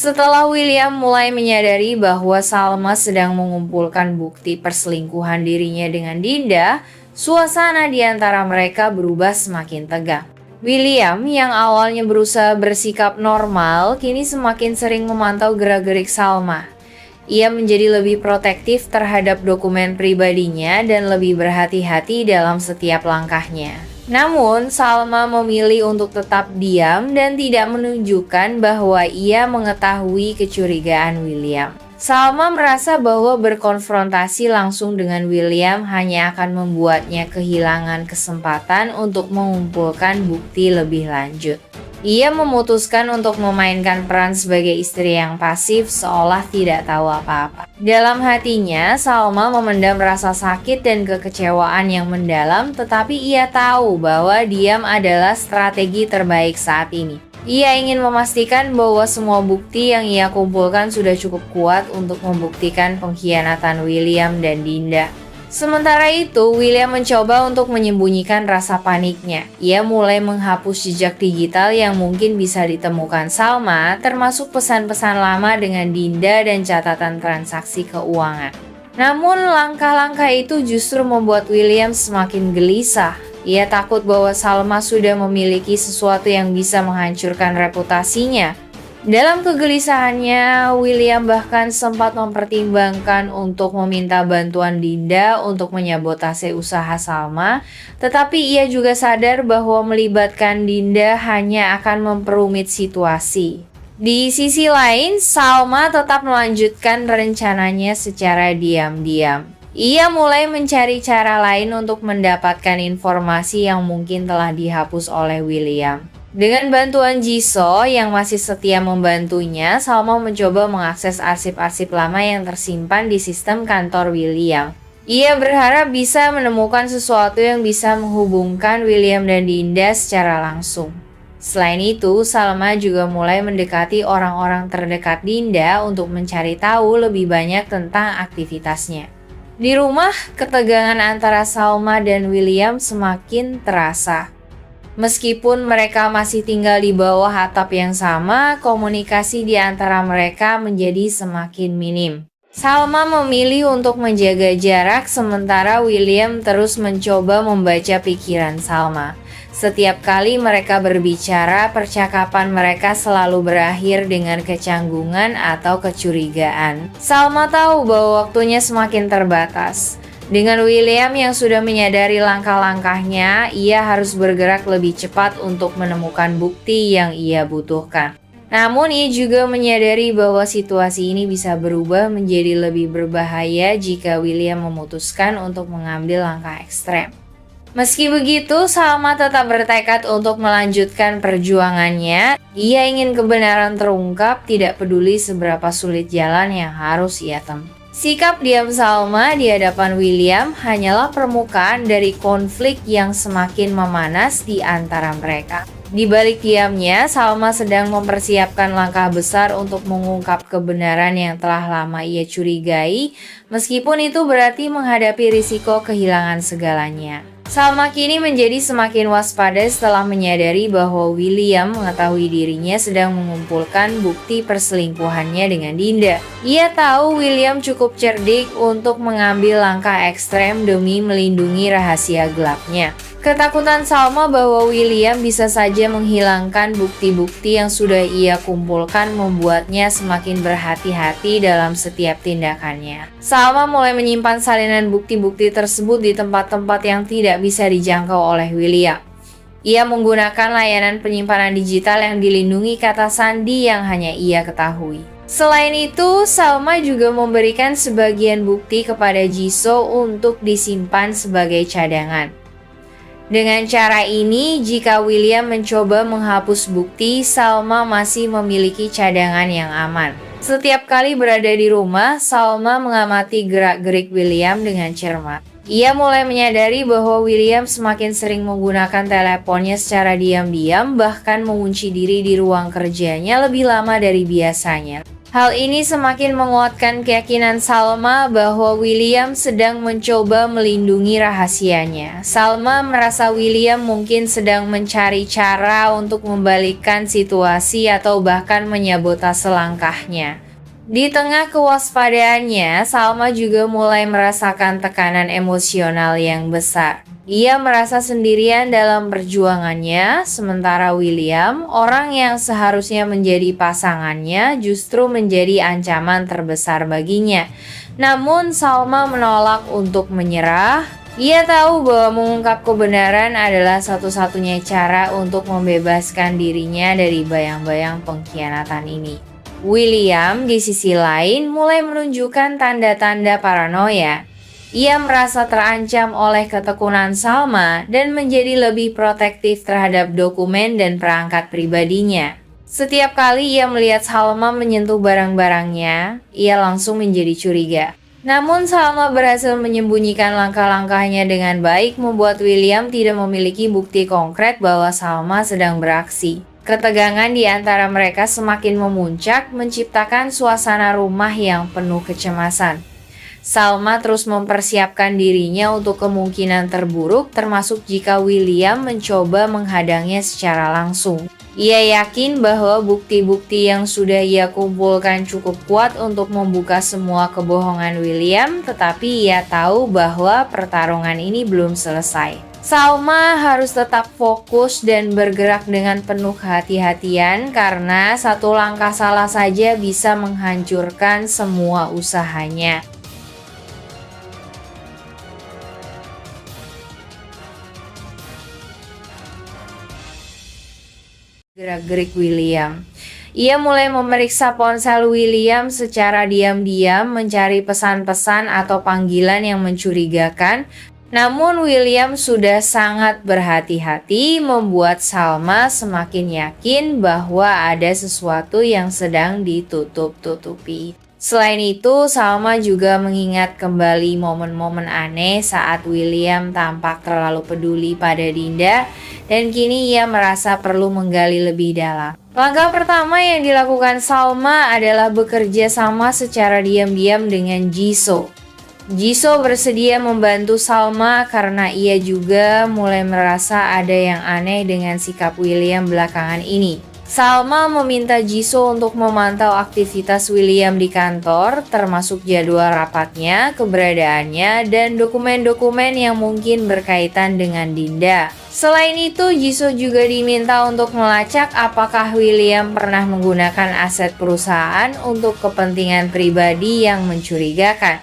Setelah William mulai menyadari bahwa Salma sedang mengumpulkan bukti perselingkuhan dirinya dengan Dinda, suasana di antara mereka berubah semakin tegang. William yang awalnya berusaha bersikap normal, kini semakin sering memantau gerak-gerik Salma. Ia menjadi lebih protektif terhadap dokumen pribadinya dan lebih berhati-hati dalam setiap langkahnya. Namun, Salma memilih untuk tetap diam dan tidak menunjukkan bahwa ia mengetahui kecurigaan William. Salma merasa bahwa berkonfrontasi langsung dengan William hanya akan membuatnya kehilangan kesempatan untuk mengumpulkan bukti lebih lanjut. Ia memutuskan untuk memainkan peran sebagai istri yang pasif seolah tidak tahu apa-apa. Dalam hatinya, Salma memendam rasa sakit dan kekecewaan yang mendalam, tetapi ia tahu bahwa diam adalah strategi terbaik saat ini. Ia ingin memastikan bahwa semua bukti yang ia kumpulkan sudah cukup kuat untuk membuktikan pengkhianatan William dan Dinda. Sementara itu, William mencoba untuk menyembunyikan rasa paniknya. Ia mulai menghapus jejak digital yang mungkin bisa ditemukan Salma, termasuk pesan-pesan lama dengan Dinda dan catatan transaksi keuangan. Namun, langkah-langkah itu justru membuat William semakin gelisah. Ia takut bahwa Salma sudah memiliki sesuatu yang bisa menghancurkan reputasinya. Dalam kegelisahannya, William bahkan sempat mempertimbangkan untuk meminta bantuan Dinda untuk menyabotase usaha Salma, tetapi ia juga sadar bahwa melibatkan Dinda hanya akan memperumit situasi. Di sisi lain, Salma tetap melanjutkan rencananya secara diam-diam. Ia mulai mencari cara lain untuk mendapatkan informasi yang mungkin telah dihapus oleh William. Dengan bantuan Jisoo yang masih setia membantunya, Salma mencoba mengakses arsip-arsip lama yang tersimpan di sistem kantor William. Ia berharap bisa menemukan sesuatu yang bisa menghubungkan William dan Dinda secara langsung. Selain itu, Salma juga mulai mendekati orang-orang terdekat Dinda untuk mencari tahu lebih banyak tentang aktivitasnya. Di rumah, ketegangan antara Salma dan William semakin terasa. Meskipun mereka masih tinggal di bawah atap yang sama, komunikasi di antara mereka menjadi semakin minim. Salma memilih untuk menjaga jarak sementara William terus mencoba membaca pikiran Salma. Setiap kali mereka berbicara, percakapan mereka selalu berakhir dengan kecanggungan atau kecurigaan. Salma tahu bahwa waktunya semakin terbatas. Dengan William yang sudah menyadari langkah-langkahnya, ia harus bergerak lebih cepat untuk menemukan bukti yang ia butuhkan. Namun ia juga menyadari bahwa situasi ini bisa berubah menjadi lebih berbahaya jika William memutuskan untuk mengambil langkah ekstrem. Meski begitu, Salma tetap bertekad untuk melanjutkan perjuangannya. Ia ingin kebenaran terungkap, tidak peduli seberapa sulit jalan yang harus ia tempuh. Sikap diam Salma di hadapan William hanyalah permukaan dari konflik yang semakin memanas di antara mereka. Di balik diamnya, Salma sedang mempersiapkan langkah besar untuk mengungkap kebenaran yang telah lama ia curigai, meskipun itu berarti menghadapi risiko kehilangan segalanya. Salma kini menjadi semakin waspada setelah menyadari bahwa William mengetahui dirinya sedang mengumpulkan bukti perselingkuhannya dengan Dinda. Ia tahu William cukup cerdik untuk mengambil langkah ekstrem demi melindungi rahasia gelapnya. Ketakutan Salma bahwa William bisa saja menghilangkan bukti-bukti yang sudah ia kumpulkan membuatnya semakin berhati-hati dalam setiap tindakannya. Salma mulai menyimpan salinan bukti-bukti tersebut di tempat-tempat yang tidak bisa dijangkau oleh William. Ia menggunakan layanan penyimpanan digital yang dilindungi kata sandi yang hanya ia ketahui. Selain itu, Salma juga memberikan sebagian bukti kepada Jisoo untuk disimpan sebagai cadangan. Dengan cara ini, jika William mencoba menghapus bukti, Salma masih memiliki cadangan yang aman. Setiap kali berada di rumah, Salma mengamati gerak-gerik William dengan cermat. Ia mulai menyadari bahwa William semakin sering menggunakan teleponnya secara diam-diam, bahkan mengunci diri di ruang kerjanya lebih lama dari biasanya. Hal ini semakin menguatkan keyakinan Salma bahwa William sedang mencoba melindungi rahasianya. Salma merasa William mungkin sedang mencari cara untuk membalikkan situasi atau bahkan menyabotase langkahnya. Di tengah kewaspadaannya, Salma juga mulai merasakan tekanan emosional yang besar. Ia merasa sendirian dalam perjuangannya, sementara William, orang yang seharusnya menjadi pasangannya, justru menjadi ancaman terbesar baginya. Namun, Salma menolak untuk menyerah. Ia tahu bahwa mengungkap kebenaran adalah satu-satunya cara untuk membebaskan dirinya dari bayang-bayang pengkhianatan ini. William, di sisi lain, mulai menunjukkan tanda-tanda paranoia. Ia merasa terancam oleh ketekunan Salma dan menjadi lebih protektif terhadap dokumen dan perangkat pribadinya. Setiap kali ia melihat Salma menyentuh barang-barangnya, ia langsung menjadi curiga. Namun Salma berhasil menyembunyikan langkah-langkahnya dengan baik, membuat William tidak memiliki bukti konkret bahwa Salma sedang beraksi. Ketegangan di antara mereka semakin memuncak, menciptakan suasana rumah yang penuh kecemasan. Salma terus mempersiapkan dirinya untuk kemungkinan terburuk, termasuk jika William mencoba menghadangnya secara langsung. Ia yakin bahwa bukti-bukti yang sudah ia kumpulkan cukup kuat untuk membuka semua kebohongan William, tetapi ia tahu bahwa pertarungan ini belum selesai. Salma harus tetap fokus dan bergerak dengan penuh kehati-hatian karena satu langkah salah saja bisa menghancurkan semua usahanya. Gerak-gerik William. Ia mulai memeriksa ponsel William secara diam-diam, mencari pesan-pesan atau panggilan yang mencurigakan. Namun William sudah sangat berhati-hati, membuat Salma semakin yakin bahwa ada sesuatu yang sedang ditutup-tutupi. Selain itu, Salma juga mengingat kembali momen-momen aneh saat William tampak terlalu peduli pada Dinda, dan kini ia merasa perlu menggali lebih dalam. Langkah pertama yang dilakukan Salma adalah bekerja sama secara diam-diam dengan Jisoo. Jisoo bersedia membantu Salma karena ia juga mulai merasa ada yang aneh dengan sikap William belakangan ini. Salma meminta Jisoo untuk memantau aktivitas William di kantor, termasuk jadwal rapatnya, keberadaannya, dan dokumen-dokumen yang mungkin berkaitan dengan Dinda. Selain itu, Jisoo juga diminta untuk melacak apakah William pernah menggunakan aset perusahaan untuk kepentingan pribadi yang mencurigakan.